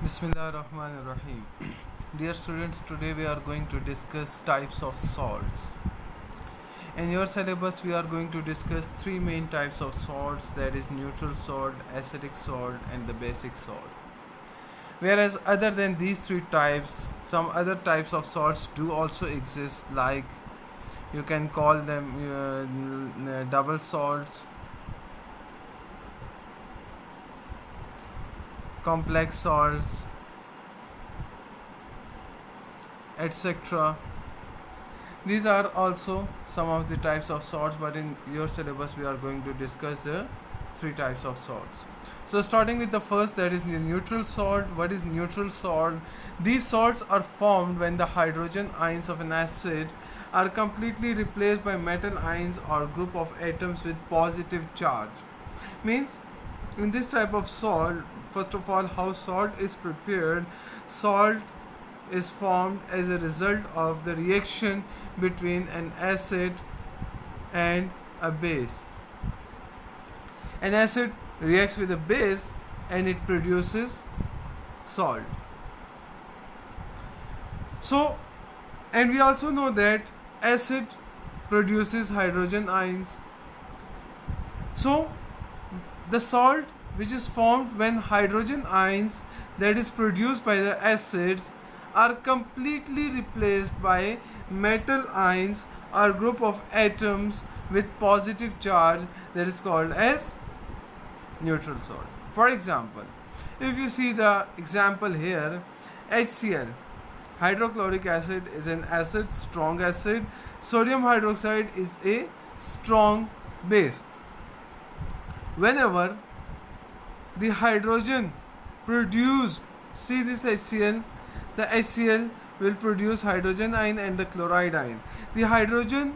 Bismillah Rahman Rahim. Dear students, today we are going to discuss types of salts. In your syllabus, we are going to discuss three main types of salts, that is neutral salt, acidic salt, and the basic salt. Whereas other than these three types, some other types of salts do also exist, like you can call them double salts, complex salts, etc. These are also some of the types of salts, but in your syllabus we are going to discuss the three types of salts. So starting with the first, that is the neutral salt. What is neutral salt? These salts are formed when the hydrogen ions of an acid are completely replaced by metal ions or group of atoms with positive charge. Means in this type of salt, first of all, how salt is prepared. Salt is formed as a result of the reaction between an acid and a base. An acid reacts with a base and it produces salt. So, and we also know that acid produces hydrogen ions. So, the salt which is formed when hydrogen ions that is produced by the acids are completely replaced by metal ions or group of atoms with positive charge, that is called as neutral salt. For example, if you see the example here, HCl, hydrochloric acid, is an acid, strong acid. Sodium hydroxide is a strong base. Whenever the hydrogen produced, see this HCl, the HCl will produce hydrogen ion and the chloride ion. The hydrogen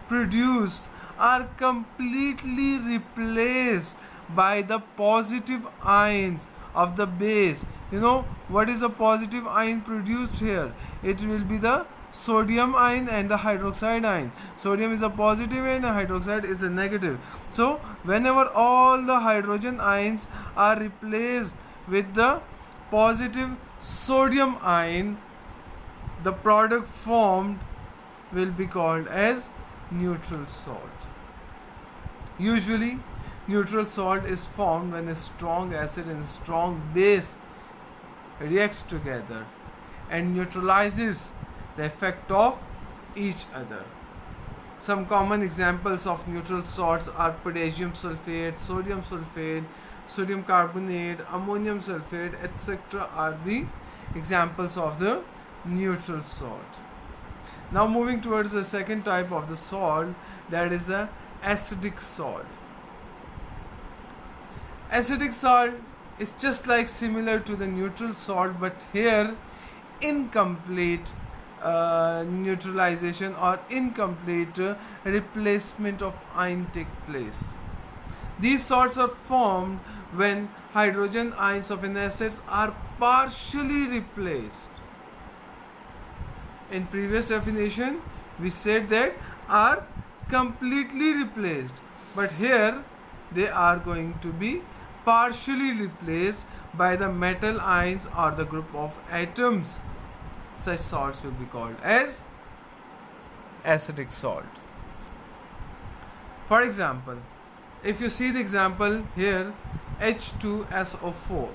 produced are completely replaced by the positive ions of the base. You know what is a positive ion produced here? It will be the sodium ion and the hydroxide ion. Sodium is a positive and hydroxide is a negative. So whenever all the hydrogen ions are replaced with the positive sodium ion, the product formed will be called as neutral salt. Usually neutral salt is formed when a strong acid and a strong base reacts together and neutralizes the effect of each other. Some common examples of neutral salts are potassium sulfate, sodium carbonate, ammonium sulfate, etc. are the examples of the neutral salt. Now moving towards the second type of the salt, that is the acidic salt. Acidic salt is just like similar to the neutral salt, but here incomplete neutralization or incomplete replacement of ion take place. These salts are formed when hydrogen ions of an acid are partially replaced. In previous definition we said that are completely replaced, but here they are going to be partially replaced by the metal ions or the group of atoms. Such salts will be called as acidic salt. For example, if you see the example here, H2SO4.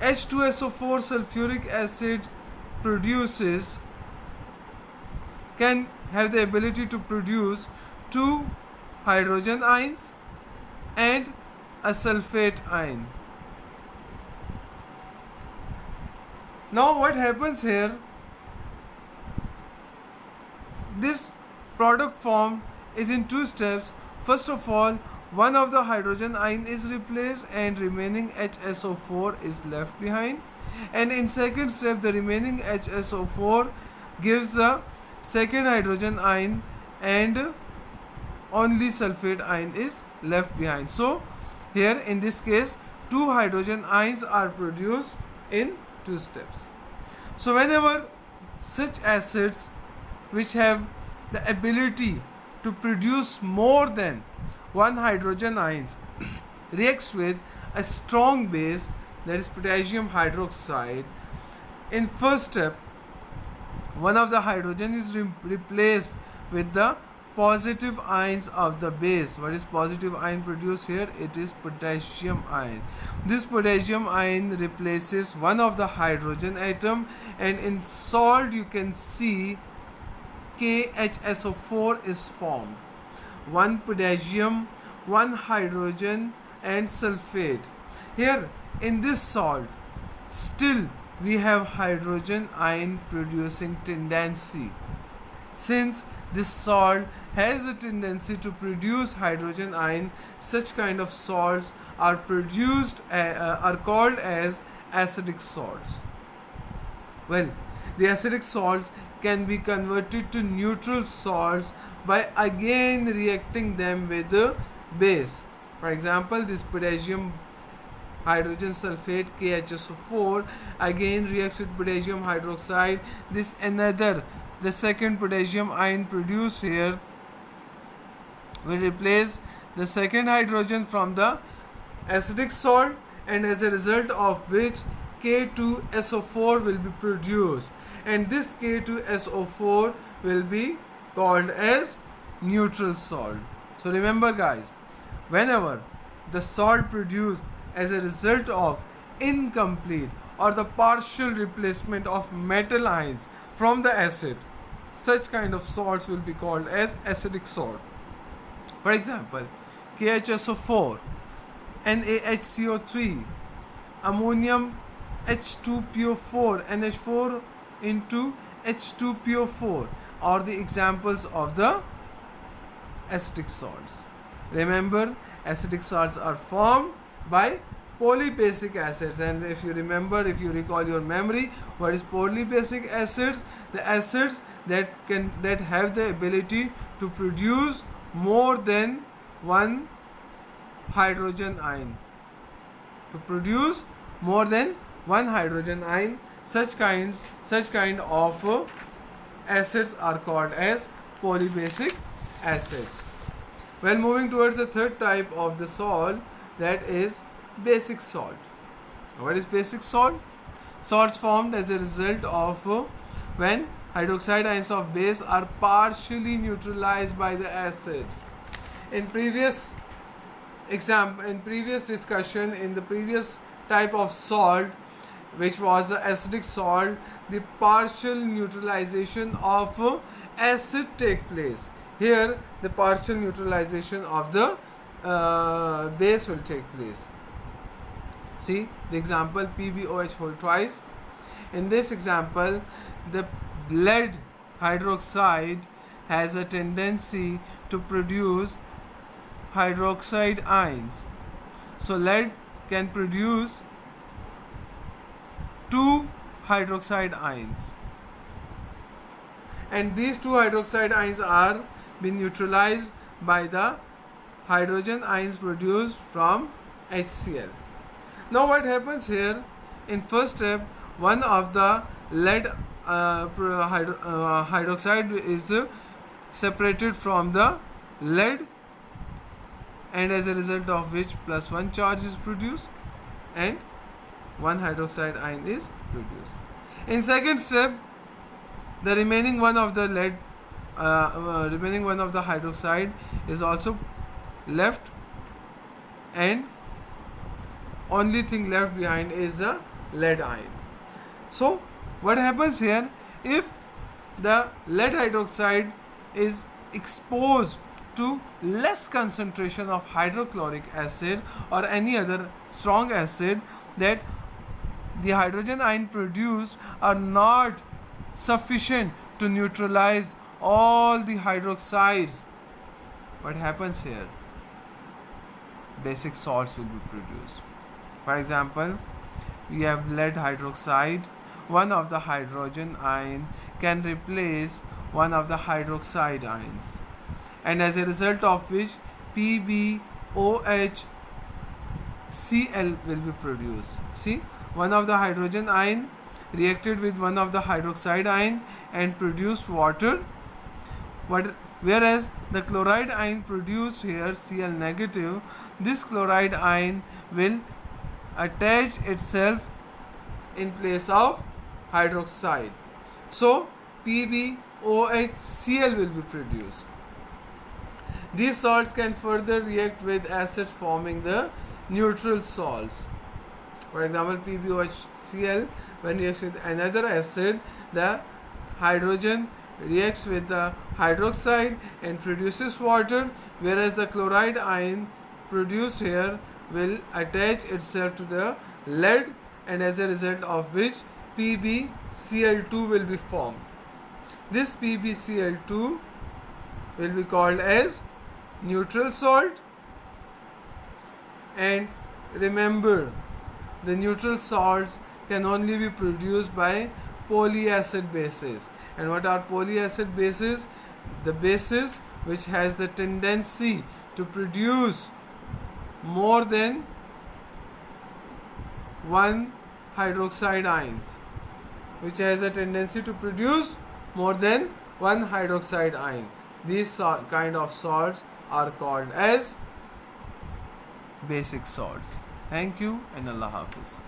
H2SO4 sulfuric acid can have the ability to produce two hydrogen ions and a sulfate ion. Now what happens here, this product formed is in two steps. First of all, one of the hydrogen ion is replaced and remaining HSO4 is left behind, and in second step the remaining HSO4 gives the second hydrogen ion and only sulfate ion is left behind. So here in this case two hydrogen ions are produced in two steps. So whenever such acids which have the ability to produce more than one hydrogen ions reacts with a strong base, that is potassium hydroxide. In first step, one of the hydrogen is replaced with the positive ions of the base. What is positive ion produced here? It is potassium ion. This potassium ion replaces one of the hydrogen atom, and in salt you can see KHSO4 is formed. One potassium, one hydrogen and sulfate. Here in this salt still we have hydrogen ion producing tendency. Since this salt has a tendency to produce hydrogen ion, such kind of salts are called as acidic salts. Well, the acidic salts can be converted to neutral salts by again reacting them with the base. For example, this potassium hydrogen sulfate KHSO4 again reacts with potassium hydroxide. The second potassium ion produced here will replace the second hydrogen from the acidic salt, and as a result of which K2SO4 will be produced, and this K2SO4 will be called as neutral salt. So remember guys, whenever the salt produced as a result of incomplete or the partial replacement of metal ions from the acid, such kind of salts will be called as acidic salt. For example, KHSO4, NaHCO3, ammonium H2PO4, NH4 into H2PO4 are the examples of the acidic salts. Remember, acidic salts are formed by polybasic acids, and if you recall your memory, what is polybasic acids? The acids that have the ability to produce more than one hydrogen ion. Such kind of acids are called as polybasic acids. Well, moving towards the third type of the salt, that is basic salt. What is basic salt? Salts formed as a result of when hydroxide ions of base are partially neutralized by the acid. In previous discussion, in the previous type of salt, which was the acidic salt, the partial neutralization of acid take place. Here the partial neutralization of the base will take place. See the example PbOH whole twice. In this example, the lead hydroxide has a tendency to produce hydroxide ions. So lead can produce 2 hydroxide ions, and these 2 hydroxide ions are being neutralized by the hydrogen ions produced from HCl. Now what happens here? In first step, one of the lead hydroxide is separated from the lead, and as a result of which +1 charge is produced and 1 hydroxide ion is produced. In second step, the remaining one of the hydroxide is also left, and only thing left behind is the lead ion. So what happens here? If the lead hydroxide is exposed to less concentration of hydrochloric acid or any other strong acid, that the hydrogen ion produced are not sufficient to neutralize all the hydroxides, what happens here? Basic salts will be produced. For example, we have lead hydroxide. One of the hydrogen ion can replace one of the hydroxide ions, and as a result of which PbOHCl will be produced. See, one of the hydrogen ion reacted with one of the hydroxide ion and produced water, whereas the chloride ion produced here, Cl negative, this chloride ion will attach itself in place of hydroxide. So PbOHCl will be produced. These salts can further react with acids forming the neutral salts. For example, PbOHCl, when reacts with another acid, the hydrogen reacts with the hydroxide and produces water, whereas the chloride ion produced here will attach itself to the lead, and as a result of which PbCl2 will be formed. This PbCl2 will be called as neutral salt, and remember, the neutral salts can only be produced by polyacid bases. And what are polyacid bases? The bases which has the tendency to produce more than one hydroxide ions, which has a tendency to produce more than one hydroxide ion. These kind of salts are called as basic salts. Thank you and Allah Hafiz.